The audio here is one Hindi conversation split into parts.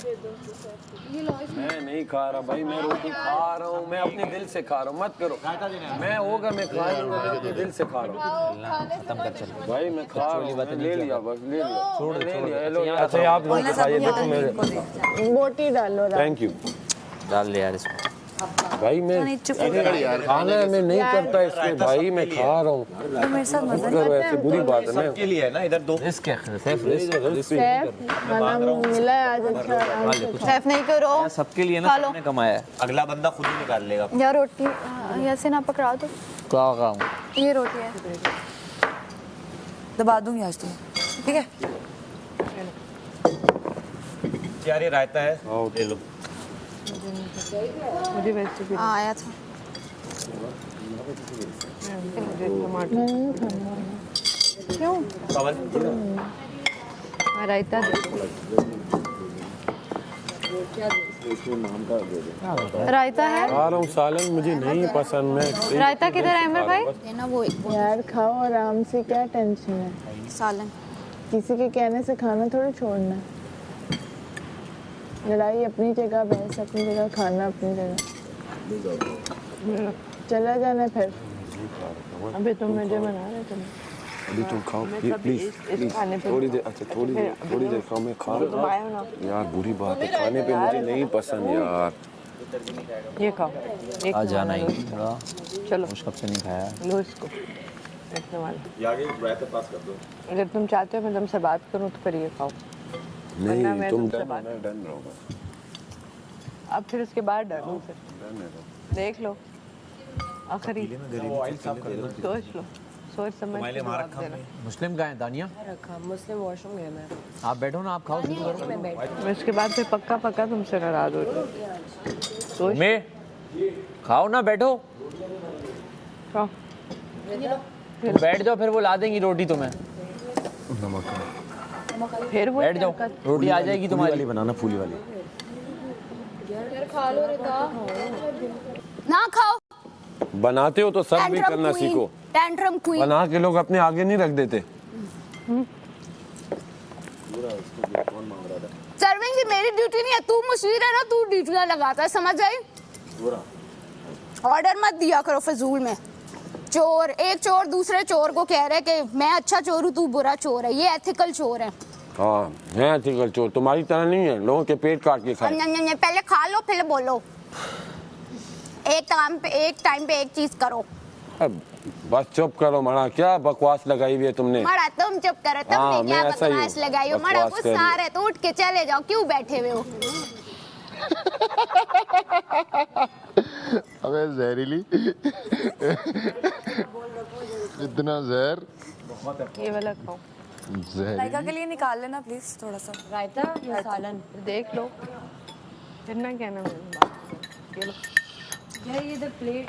मैं नहीं खा रहा भाई, मैं रोटी खा रहा हूँ, मैं अपने दिल से खा रहा हूँ, मत करो। मैं होगा मैं खा लूँगा, मैं अपने दिल से खा रहा हूँ। खत्म कर चल भाई मैं खा रहा हूँ, ले लिया बस, ले लिया, छोड़ ले छोड़। लिया। हेलो अच्छा आप लोग खाइए, देखो मेरे बोटी डालो। Thank you. डाल ले यार इसमें। भाई मैं खाना है, मैं नहीं करता इसलिए भाई मैं खा रहा हूँ। मेरे साथ मजा करो ऐसे बुरी बात है। मैं के लिए है ना, इधर दो रिस्क है सैफ, रिस्क खाना मिला है आज अच्छा। सैफ नहीं करो, सबके लिए ना, सबने कमाया है। अगला बंदा खुद ही निकाल लेगा। यार रोटी ऐसे ना पकड़ा दो। क्या खाऊं? ये रोटी है, दबा दूंगी आज तुम, ठीक है? यार ये रायता है, ले लो। मुझे वैसे भी आया था। क्यों रायता रायता है, खा रहा हूँ, सालन मुझे नहीं पसंद। मैं रायता किधर है अमर भाई? ये ना वो यार खाओ आराम से, क्या टेंशन है? सालन किसी के कहने से खाना थोड़ी छोड़ना है। लड़ाई अपनी जगह, बहस अपनी जगह, खाना अपनी जगह। चला जाना फिर। अभी तुम मुझे मना रहे थे। अभी तुम खाओ प्लीज, थोड़ी देर। अच्छा थोड़ी देर खाओ, मैं खा रहा हूँ यार। बुरी बात है, खाने पे मुझे नहीं पसंद यार। ये खाओ, आ जाना ही थोड़ा, चलो कुछ कब से नहीं खाया। लो इसको, इतने वाला। आगे रायता पास कर दो। अगर तुम चाहते हो मैं तुमसे बात करूं तो फिर ये खाओ। नहीं तुम डन रहोगे। अब फिर उसके बाद डरो, फिर देख लो आखिरी सोच लो, सोच समझ के जवाब देना। मुस्लिम कहाँ है दानिया? रखा मुस्लिम वॉशरूम गया मैं। आप बैठो ना, आप खाओ, शुरू करो। मैं उसके बाद फिर पक्का तुमसे नाराज हो जाऊँ। मैं खाओ ना, बैठो। खाओ। बैठ जाओ, फिर वो ला देंगी रोटी तुम्हें। फिर वो बैठ जाओ, रोटी आ जाएगी तुम्हारी। बनाना फूली वाली। खा लो ना, खाओ। बनाते हो तो सब भी करना सीखो। टेंट्रम क्वीन बना के लोग अपने आगे नहीं रख देते। सर्विंग की मेरी ड्यूटी नहीं है, तू मुशीर है ना, तू ड्यूटियां लगाता है, समझ आई? ऑर्डर मत दिया करो फजूल में। चोर, एक चोर दूसरे चोर को कह रहे हैं कि मैं अच्छा चोर हूँ, तू बुरा चोर है। ये एथिकल चोर है। हाँ है एथिकल चोर, तुम्हारी तरह नहीं है लोगों के पेट काट के खाए। पहले खा लो फिर बोलो। एक टाइम पे एक चीज करो। अब बस चुप करो मड़ा, क्या बकवास लगाई हुई है तुमने? मड़ा तुम चुप करो, तुमने क्या बकवास लगाई हो? मड़ा गुस्सा आ रहा है तो उठ के चले जाओ, क्यों बैठे हुए हो? अबे जहरीली इतना जहर। ये वाला खाओ। रायता के लिए निकाल लेना प्लीज थोड़ा सा। रायता या सालन देख लो, फिर ना कहना मेरी बात। ये लो यार, ये प्लेट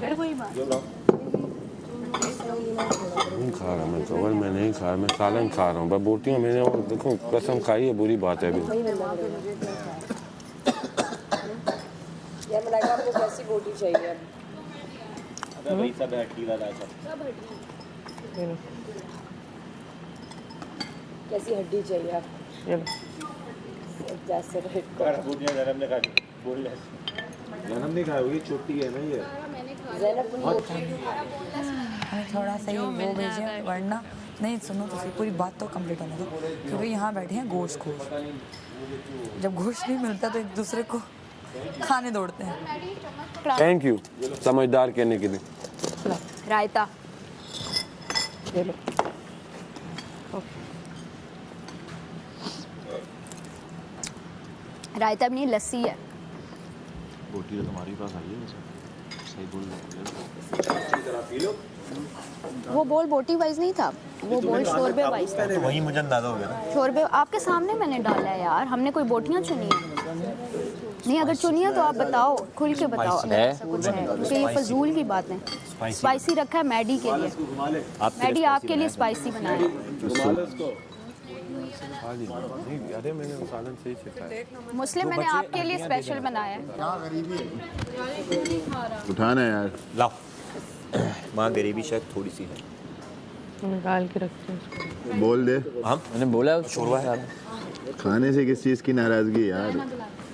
फिर वही बात। नहीं खा रहा मैं चावल, मैं नहीं खा रहा, मैं सालन खा रहा हूँ। बस बोटियाँ मैंने और देखो कसम खाई है, बुरी बात है। अभी ये मलाइका आपको कैसी बोटी चाहिए? अबे भाई सब हड्डी वाला है सब। कैसी हड्डी चाहिए आप? जैसे बोटियां जन्म ने खा ली, बोल ले। जन्म नहीं खाया, ये छोटी है ना ये। थोड़ा सा ही वो भेजिए, वरना नहीं। सुनो तो सही, पूरी बात तो कंप्लीट होने दो, क्योंकि यहाँ बैठे हैं गोश्त खोर। जब गोश्त नहीं मिलता तो एक दूसरे को खाने दौड़ते हैं। थैंक यू समझदार कहने के लिए। रायता ये लो। रायता अपनी लस्सी है। बोटी तो तुम्हारी पास आई है, सही बोल रहे हो। वो बोल बोटी वाइज नहीं था, वो बोल शोरबे वाइज था। तो वही मुझे अंदाजा हो गया ना। शोरबे आपके सामने मैंने डाला है यार, हमने कोई बोटियां चुनी है नहीं। अगर चुनी है तो आप बताओ, खुल के बताओ अगर ऐसा कुछ है, क्योंकि ये फजूल की बात है। स्पाइसी रखा है मैडी के लिए, मैडी आपके लिए स्पाइसी बनाया। अरे मैंने सालन सही से खाया। मुस्लिम मैंने आपके लिए स्पेशल बनाया है। उठाना यार, लाओ। माँ गरीबी शायद थोड़ी सी है। निकाल के रखते हैं उसको। बोल दे। मैंने बोला शोरबा है खाने से किस चीज़ की नाराज़गी यार?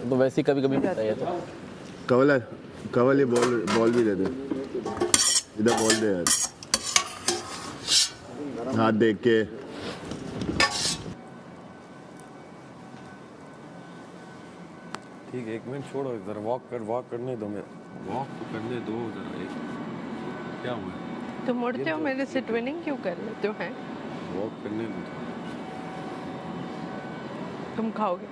तो वैसे ही कभी कभी होता है तो कवल ये बॉल भी दे दे। इधर बॉल दे यार, हाथ देख के। ठीक है, 1 मिनट छोड़ो, जरा वॉक करने दो, मैं वॉक करने दो जरा। क्या हुआ? तुम मुड़ते हो मेरे से ट्विनिंग क्यों कर लेते हो हैं? वॉक करने दो। तुम खाओगे?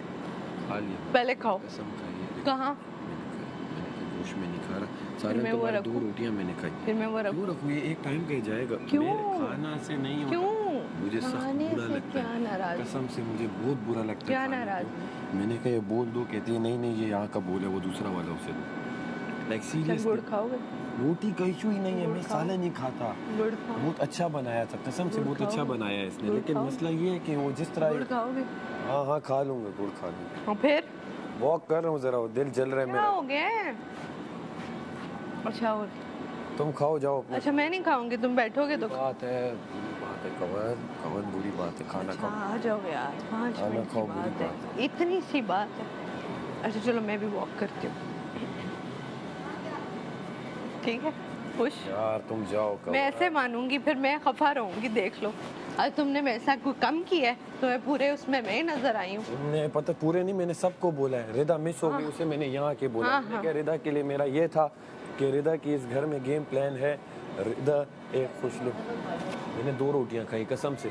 खा लिया। पहले खाओ। कसम खाई है। कहाँ? मैंने गोश्त में नहीं खा रहा। सारे मैं वो तुम्हारी 2 रखूं? रोटियां मैंने खाई। फिर मैं वो क्यों रखूं? रखूं? ये एक टाइम का ही जाएगा। क्यों? मेरे खाना से नहीं होता। क्यों? मुझे सख्त खाने बुरा से लगता क्या है। नाराज? कसम से मुझे बहुत बुरा लगता है। क्या खाने नाराज? को। मैंने कहा ये बोल दो, कहती है नहीं ये यहाँ का बोल है, वो दूसरा वाला उसे दो। लाइक गुड़ सीरियसली खाओगे? रोटी का इशू ही नहीं है, मैं सालन नहीं खाता। गुड़ खाओ। बहुत अच्छा बनाया था, कसम से बहुत अच्छा बनाया है इसने, लेकिन मसला ये है कि वो जिस गुड़ तरह। खाओगे? हाँ खा लूंगा, गुड़ खा लूंगा। और फिर वॉक कर रहा हूँ जरा, दिल जल रहा है क्या मेरा। हो गया? अच्छा और तुम खाओ जाओ अपना। अच्छा मैं नहीं खाऊंगी, तुम बैठोगे तो बात है कवन बुरी बात है, खाना खाओ। आ जाओ यार, 5 खाना मिनट की खाओ, बुरी बात है, बात इतनी सी बात है। अच्छा चलो मैं भी वॉक करती हूँ, ठीक है? खुश? यार तुम जाओ कब। मैं ऐसे मानूंगी फिर मैं खफा रहूंगी, देख लो। आज तुमने मेरे साथ कोई कम किया है तो मैं पूरे उसमें मैं ही नजर आई हूँ। तुमने पता पूरे नहीं, मैंने सबको बोला है। रिदा मिस हो गई, उसे मैंने यहाँ के बोला। मैंने कहा रिदा के लिए मेरा ये था कि रिदा की इस घर में गेम प्लान है, रिदा एक खुश लुक। मैंने 2 रोटियां खाई कसम से।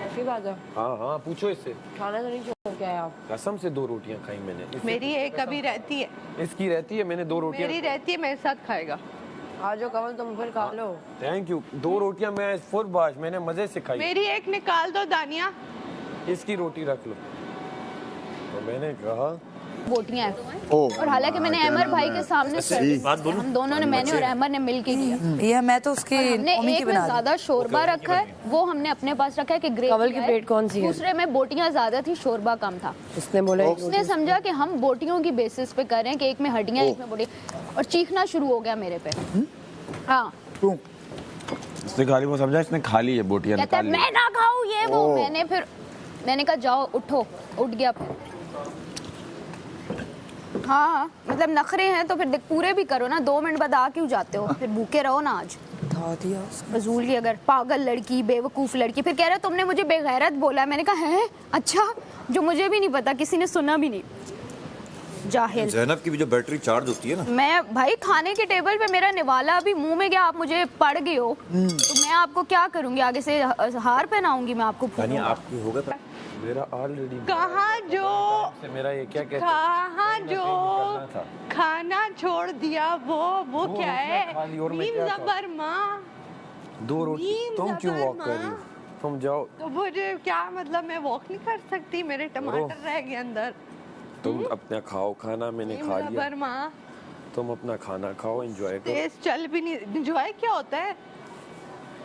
ऐसी बात है? हाँ पूछो इससे। खाना तो नहीं छोड़ के आए आप? कसम से 2 रोटियां खाई मैंने। मेरी एक अभी रहती है। इसकी रहती है, मैंने 2 रोटियां। मेरी रहती है, मेरे साथ खाएगा। आ जाओ कमल, तुम फिर खा लो। Thank you. 2 रोटियां मैं फुल बाश मैंने मजे से खाई। मेरी एक निकाल दो दानिया। इसकी रोटी रख लो। तो मैंने कहा बोटियां हैं। और हालांकि मैंने अहमर भाई के सामने हम दोनों ने, मैंने और अहमर ने मिल के किया। ये मैं तो उसकी हमने मम्मी की एक में बना दी। ज्यादा शोरबा रखा है, वो हमने अपने पास रखा है कि ग्रेवी कवल की प्लेट कौन सी है? दूसरे में बोटियां ज्यादा थी, शोरबा कम था। उसने बोला उसने समझा कि हम बोटियों की बेसिस पे कर रहे हैं कि एक में हड्डियां एक में बोटियां, और चीखना शुरू हो गया मेरे पे। हाँ इसने खाली, वो समझा इसने खा ली है बोटियां, कहता है निकाल ली। मैं ना खाऊं ये वो। मैंने कहा जाओ उठो, उठ गया फिर। हाँ मतलब नखरे हैं तो फिर पूरे भी करो ना, 2 मिनट बाद आ क्यों जाते हो? फिर भूखे रहो ना आज। उठा दिया फजूल की अगर पागल लड़की, बेवकूफ लड़की। फिर कह रहे तुमने मुझे बेगैरत बोला है। मैंने कहा है अच्छा, जो मुझे भी नहीं पता, किसी ने सुना भी नहीं। जाहिल। ज़ैनब की भी जो बैटरी चार्ज होती है ना, मैं भाई खाने के टेबल पे मेरा निवाला अभी मुंह में गया, आप मुझे पड़ गए हो तो मैं आपको क्या करूंगी? आगे से हार पहनाऊंगी मैं आपको? यानी आपकी होगा था मेरा ऑलरेडी कहाँ जो मेरा ये क्या कहते कहाँ जो निकलना था। खाना छोड़ दिया वो क्या है? खा ली और मैं नीम क्या जबर माँ। 2 रोटी। नीम तुम क्यों जबर वॉक कर रही हो? माँ। तुम जाओ। तो मुझे क्या मतलब, मैं वॉक नहीं कर सकती? मेरे टमाटर रह गए अंदर। तुम अपना खाओ खाना, मैंने नीम खा लिया। जबर माँ। तुम अपना खाना खाओ, एंजॉय करो। तेज चल भी नहीं। एंजॉय क्या होता है?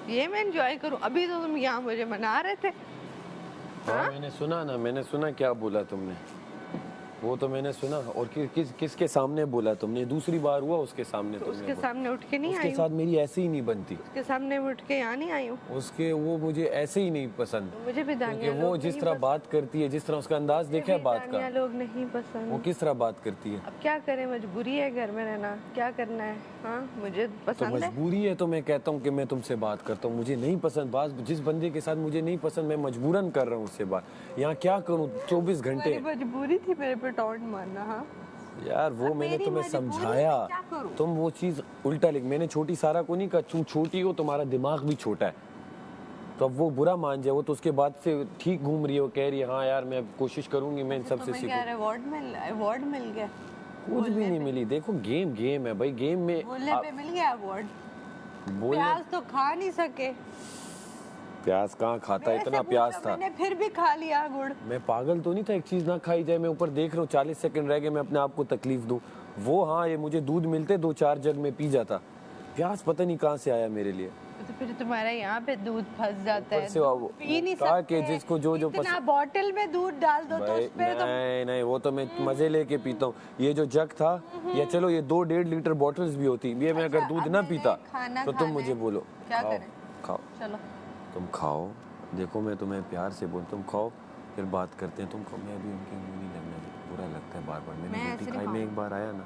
ये मैं एंजॉय करूं? अभी तो तुम यहाँ मुझे मना रहे थे। हाँ मैंने सुना ना, मैंने सुना क्या बोला तुमने, वो तो मैंने सुना। और किसके सामने बोला तुमने? दूसरी बार हुआ उसके सामने तुमने उसके बोला। सामने उठ के नहीं आई उसके हूँ। साथ मेरी ऐसे ही नहीं बनती। उसके सामने उठ के यहाँ नहीं आई हूँ। उसके वो मुझे ऐसे ही नहीं पसंद, मुझे भी क्योंकि दानिया वो लोग जिस नहीं तरह पसंद। बात करती है, जिस तरह उसका अंदाज देखा है बात दानिया का, लोग नहीं वो पसंद। किस तरह बात करती है। अब क्या करें, मजबूरी है घर में रहना, क्या करना है? हाँ मुझे तो पसंद है। मजबूरी है तो मैं कहता हूँ कि मैं तुमसे बात करता हूँ। मुझे नहीं पसंद बात, जिस बंदे के साथ मुझे नहीं पसंद मैं मजबूरन कर रहा हूँ उससे बात। यहाँ क्या करूँ? 24 घंटे। मेरी मजबूरी थी मेरे पे टॉन्ट मारना। हाँ यार वो मैंने मेरी तुम्हें मजबूरी है, समझाया, मैं क्या करूं? तुम वो चीज उल्टा लिख। मैंने छोटी सारा को नहीं कहा, तुम छोटी हो, तुम्हारा दिमाग भी छोटा है, तो अब वो बुरा मान जाए। वो तो उसके बाद से ठीक घूम रही है, वो कह रही है हाँ यार मैं कोशिश करूंगी, मैं इन सब से तुम्हें क्या सीखूं। अवार्ड मिल गया? कुछ भी नहीं मिली। देखो गेम है भाई, गेम में बोलने पे मिल गया अवार्ड। बोलने प्याज तो खा नहीं सके। प्याज कहाँ खाता, वैसे इतना पूछा प्याज था। मैंने, फिर भी खा लिया गुड़। मैं पागल तो नहीं था, एक चीज ना खाई जाए। मैं ऊपर देख रहा हूँ 40 सेकंड रह गए, मैं अपने आप को तकलीफ दूं। वो हाँ ये मुझे दूध मिलते 2-4 जग में पी जाता। प्याज पता नहीं कहाँ से आया मेरे लिए। तो फिर तुम्हारा यहाँ पे दूध फंस जाता है, ऊपर से वो पी नहीं कहा सकते। कि जिसको जो इतना पसंद। बॉटल में दूध डाल दो तो भाई उस पे तो नहीं वो तो मैं मजे लेके पीता हूँ। ये जो जग था, या चलो ये 2-1.5 लीटर बॉटल्स भी होती, ये मैं अगर दूध ना पीता खाना तो तुम खाना मुझे है। बोलो क्या खाओ करें? खाओ। चलो तुम खाओ, देखो मैं तुम्हें प्यार से बोल, तुम खाओ फिर बात करते हैं। तुम खाओ, मैं अभी उनके मुँह नहीं लगना, बुरा लगता है बार बार। मैंने रोटी खाई, मैं एक बार आया ना,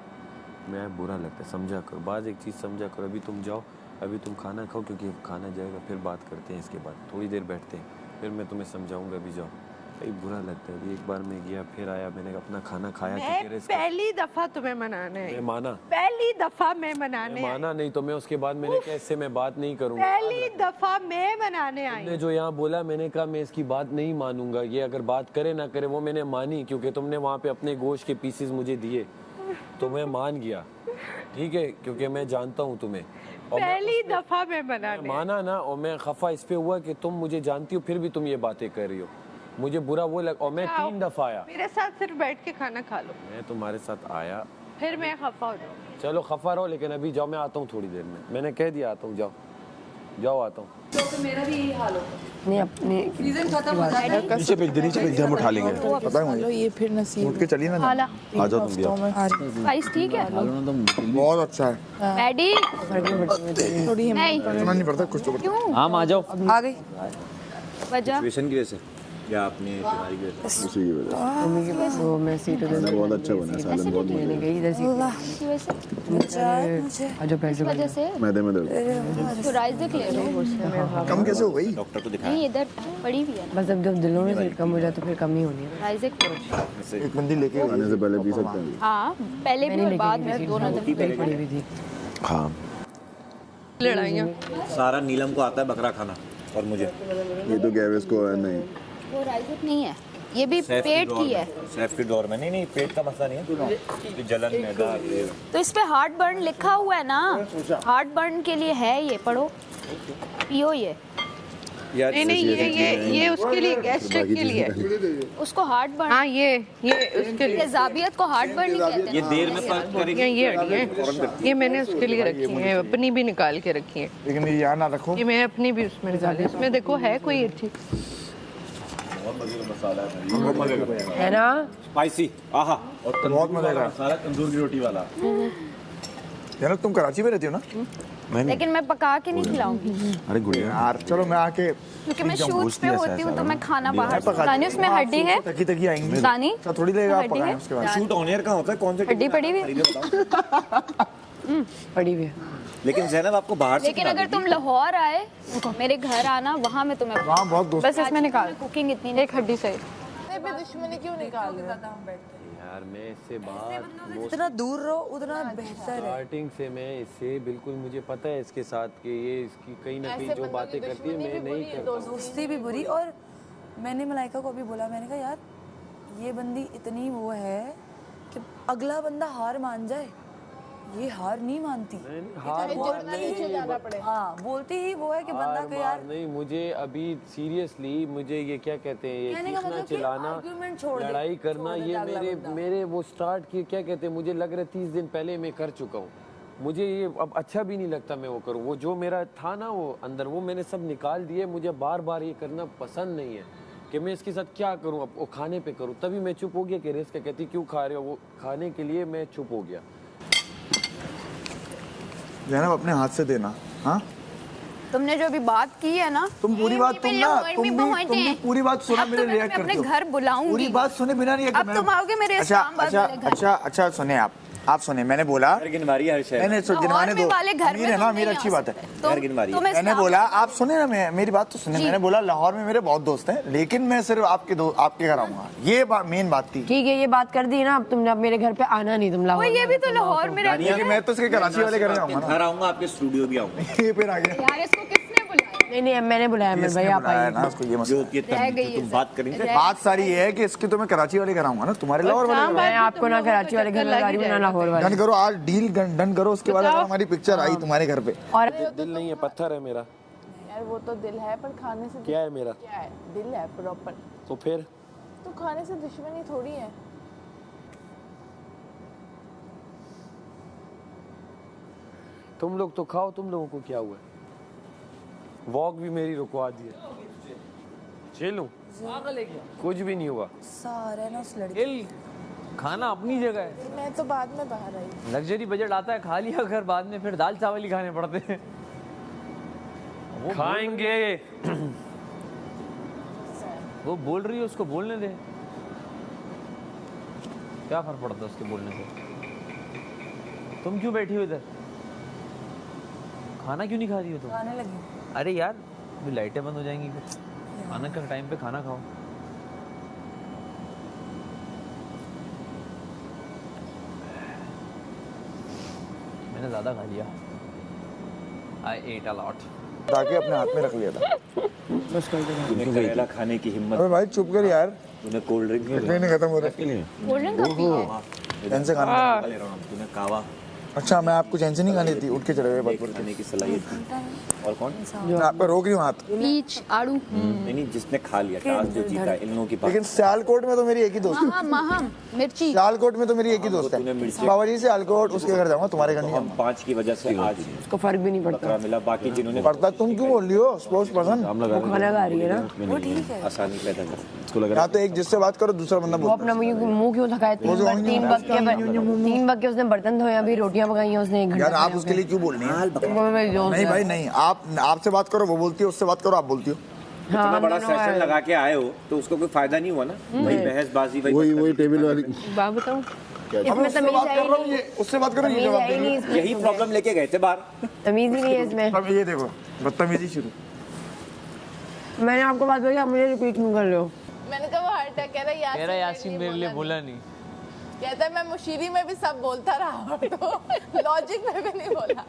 मैं बुरा लगता है, समझा करो। बात एक चीज़ समझा करो। अभी तुम जाओ, अभी तुम खाना खाओ, क्योंकि खाना जाएगा फिर बात करते हैं। इसके बाद थोड़ी देर बैठते हैं, फिर मैं तुम्हें समझाऊंगा। अभी जाओ, भाई बुरा लगता है। अभी एक बार मैं गया, फिर आया, मैंने अपना खाना खाया। मैं पहली दफा तुम्हें मनाने आई। मैं माना, पहली दफा मैं मनाने आई। माना नहीं तो मैं उसके बाद मैंने कैसे मैं बात नहीं करूंगा। पहली दफा मैं मनाने आई। तुमने जो यहाँ बोला, मैंने कहा मैं इसकी बात नहीं मानूंगा। ये अगर बात करे ना करे, वो मैंने मानी, क्योंकि तुमने वहाँ पे अपने गोश्त के पीसेस मुझे दिए तो मैं मान गया, ठीक है, क्योंकि मैं जानता हूँ तुम्हें। और पहली दफा मैं मनाने माना ना, और मैं खफा इस पे हुआ कि तुम मुझे जानती हो फिर भी तुम ये बातें कर रही हो। मुझे बुरा वो लग, और मैं 3 दफा आया। मेरे साथ सिर्फ बैठ के खाना खा लो, मैं तुम्हारे साथ आया, फिर मैं खफा हो जाऊँ। चलो खफा रहो, लेकिन अभी जाओ, मैं आता हूँ थोड़ी देर में। मैंने कह दिया आता हूँ, जाओ जाओ, आता हूँ। तो मेरा भी यही हाल होगा। नहीं अपने सीजन खत्म हो जाएगा। नीचे भेज दे, हम उठा लेंगे। पता है मुझे, ये फिर नसीब उठ के चलिए ना। खाला आ जाओ तुम भी आओ। स्पाइस ठीक है? बहुत अच्छा है। मैडी थोड़ी नहीं, इतना नहीं पड़ता, कुछ तो पड़ता। क्यों? हम आ जाओ। आ गई। वजह सिचुएशन की वजह से या अपनी बीमारी की वजह से? उसी की वजह से। वो मैं सीट खाना बहुत अच्छा बना है, सालन बहुत मजा मैंने गई इधर की वजह से, आ जो पैसे वजह से मैदे में दर्द। तो राइज़िक ले लो। कम कैसे हो गई? डॉक्टर को दिखाया। नहीं, इधर पड़ी भी है ना बस अब जब दिलों में सीट कम हो जाए तो फिर कम ही होनी है। राइज़िक करो। एक बंदी लेके आने से पहले पी सकते हैं। हाँ, पहले भी और बाद में दोनों दिन पड़ी हुई थी। हाँ, लड़ाइयाँ। सारा नीलम को आता है बकरा खाना, और मुझे ये तो गैवेस को है नहीं। वो राइज़िक नहीं है, ये भी पेट की है। सैफ के दौर में नहीं, पेट का मसला नहीं है, जलन मैदा। तो इस पे हार्ट बर्न लिखा हुआ है ना, हार्ट बर्न के लिए है, ये पढ़ो, पियो ये। नहीं, ये उसके लिए, गैस्ट्रिक के लिए। उसको हार्ट बर्न, हाँ, ये उसके लिए। तेजाबियत को हार्ट बर्न नहीं कहते ये ना। देर में पक करेगी। ये हड्डियाँ, ये मैंने उसके लिए रखी हैं, अपनी भी निकाल के रखी हैं। लेकिन ये यहाँ ना रखो। ये मैं अपनी भी उसमें निकाली, इसमें देखो है कोई अच्छी। है ना? स्पाइसी, आहा, और बहुत मजा आएगा। सारा तंदूर की रोटी वाला। यार तुम कराची में रहती हो ना? लेकिन मैं पका के नहीं खिलाऊंगी, अरे गुड़िया यार, चलो मैं आके, क्योंकि मैं शूट्स पे होती हूँ तो मैं खाना बाहर से। दानी उसमें हड्डी है, तकी तकी आएंगे। दानी अच्छा थोड़ी लगेगा, आप हड्डी पकाएं है? उसके बाद। शूट ऑन एयर कहाँ होता है, कौन से हड्डी पड़ी हुई है। पड़ी हुई है। लेकिन ज़ैनब आपको बाहर से लेकिन अगर तुम लाहौर आए, मेरे घर आना, वहाँ में तुम्हें वहाँ बहुत दोस्त। बस इसमें निकाल, कुकिंग इतनी एक हड्डी सही। दुश्मनी क्यों निकाल रहे हो? यार मैं इससे बात जितना दूर रहो उतना बेहतर है। स्टार्टिंग से मैं इससे बिल्कुल, मुझे पता है इसके साथ कि ये इसकी कहीं ना कहीं जो बातें करती है मैं नहीं करता। दोस्ती भी बुरी। और मैंने मलाइका को भी बोला, मैंने कहा यार ये बंदी इतनी वो है कि अगला बंदा हार मान जाए, ये हार नहीं मानती। हार हाँ, बोलती ही वो है कि बंदा हार के यार मार नहीं, मुझे अभी सीरियसली मुझे ये क्या कहते हैं, ये कहने का खींचना मतलब कि चिल्लाना, argument छोड़ दे, लड़ाई करना, छोड़ ये देता अगला मेरे बंदा। मेरे वो स्टार्ट किए, क्या कहते हैं, मुझे लग रहा है 30 दिन पहले मैं कर चुका हूँ। मुझे ये अब अच्छा भी नहीं लगता मैं वो करूँ। वो जो मेरा था ना वो अंदर, वो मैंने सब निकाल दिए। मुझे बार बार ये करना पसंद नहीं है कि मैं इसके साथ क्या करूँ, अब वो खाने पे करूँ। तभी मैं चुप हो गया कि रेस का कहती क्यों खा रहे हो, वो खाने के लिए मैं चुप हो गया। जैनब अपने हाथ से देना। हाँ, तुमने जो अभी बात की है ना, तुम पूरी बात, तुम ना, तुम भी पूरी बात सुना, मेरे रिएक्ट करते हो। अपने घर बुलाऊंगी, पूरी बात सुने बिना नहीं। अब तुम आओगे मेरे अच्छा इस्लामाबाद अच्छा वाले घर। अच्छा अच्छा, सुने आप सुने, मैंने बोला गिनवारी हर शहर मैंने गिनवाने दो, वाले घर अमीर है ना, अमीर अच्छी बात है। मैंने बोला आप सुने ना, मेरी बात तो सुने। मैंने बोला लाहौर में मेरे बहुत दोस्त हैं, लेकिन मैं सिर्फ आपके घर आऊंगा, ये मेन बात थी। ठीक है, ये बात कर दी ना, अब तुमने अब मेरे घर पे आना नहीं, तुम लाहौर। ये भी तो लाहौर में रहती है। मैं तो इसके कराची वाले घर आऊंगा ना। घर आऊंगा, आपके स्टूडियो भी आऊंगा। ये फिर आ गया यार, इसको किसने बुलाया? नहीं, मैंने बुलाया, मैं भाई आप आइए ना उसको। ये जो मसला रह गई तुम बात करेंगे, बात सारी ये है कि इसकी तो मैं कराची वाले घर आऊंगा ना, तुम्हारे लाहौर वाले घर। मैं आपको ना कराची वाले घर लगा रही हूँ ना लाहौर वाले। डन करो आज, डील डन करो। उसके बाद अगर हमारी पिक्चर आई तुम्हारे घर पे, और दिल नहीं है, पत्थर है मेरा। यार वो तो दिल है, पर खाने से क्या है मेरा? क्या है? दिल है प्रॉपर। तो फिर तो खाने से दुश्मनी थोड़ी है। तुम लोग तो खाओ, तुम लोगों को क्या हुआ? वॉक भी मेरी रुकवा दी है। चलूं? कुछ भी नहीं हुआ। सारे ना उस लड़के खाना अपनी जगह है। मैं तो बाद में बाहर आई। लग्जरी बजट आता है, खा लिया, अगर बाद में फिर दाल चावल ही खाने पड़ते हैं। खाएंगे। वो बोल रही है, उसको बोलने दे। क्या फर्क पड़ता है उसके बोलने से? तुम क्यों बैठी हो इधर? खाना क्यों नहीं खा रही हो तुम? खाने लगी। अरे यार भी लाइटें बंद हो जाएंगी फिर। खाना का टाइम पे खाना खाओ। मैंने ज्यादा खा लिया। I ate a lot. ताकि अपने हाथ में रख लिया था। तूने करेला खाने की हिम्मत, अबे भाई चुप कर यार, तूने कोल्ड ड्रिंक नहीं खत्म हो रहा है। कोल्ड ड्रिंक कब पी है? चैन से खाना। ले रहा हूँ, तूने कावा अच्छा मैं आपको चैन से नहीं खानी थी, उठ के चले गए बात पर। खाने की सलाहियत थी। और कौन? मैं आप पे रोक रही हूँ हाथ। पीच आड़ू। नहीं, जिसने खा लिया, टास्क जो जीता, इन लोगों की बात। लेकिन सियालकोट में तो मेरी एक ही दोस्त है। महम मिर्ची। सियालकोट में तो मेरी एक ही दोस्त तूने है। मिर्ची- बाबा जी सियालकोट, उसके घर जाऊंगा, तुम्हारे घर नहीं हम 5 की वजह से आज उसको फर्क भी नहीं पड़ता। बकरा मिला, बाकी जिन्होंने पड़ता। तुम क्यों बोल रही हो स्पोर्ट्स पर्सन? वो खाना खा रही है ना, वो ठीक है। आसानी पैदा कर, इसको लग या तो एक जिससे बात करो, दूसरा बंदा वो बोलता अपना मुंह क्यों थकाए? वो जो 3 वक्त के उसने बर्तन धोए, अभी रोटियां पकाई हैं उसने 1 है। घंटा। यार आप उसके लिए क्यों बोल रही हैं? वो मेरी दोस्त नहीं है। भाई नहीं, आप आपसे बात करो वो बोलती है, उससे बात करो आप बोलती हो। हाँ, इतना बड़ा दोनों है। सेशन लगा के आए हो तो उसको कोई फायदा नहीं हुआ ना। वही बहसबाजी, वही टेबल वाली। बात बताऊं, अब इसमें उससे तमीज बात है कर ही रहा हूँ, नहीं। ये उससे बात करो, ये तमीज जवाब है ही देंगे। नहीं इसमें। यही प्रॉब्लम लेके गए थे बाहर। तमीज ही नहीं है इसमें। अब ये देखो बदतमीजी शुरू। मैंने आपको बात बोली, आप मुझे रिपीट क्यों कर रहे हो? मैंने कहा वो हट कह रहा मेरा यासीन मेरे लिए बोला नहीं। कहता है मैं मुशीरी में भी सब बोलता रहा तो लॉजिक में भी नहीं बोला।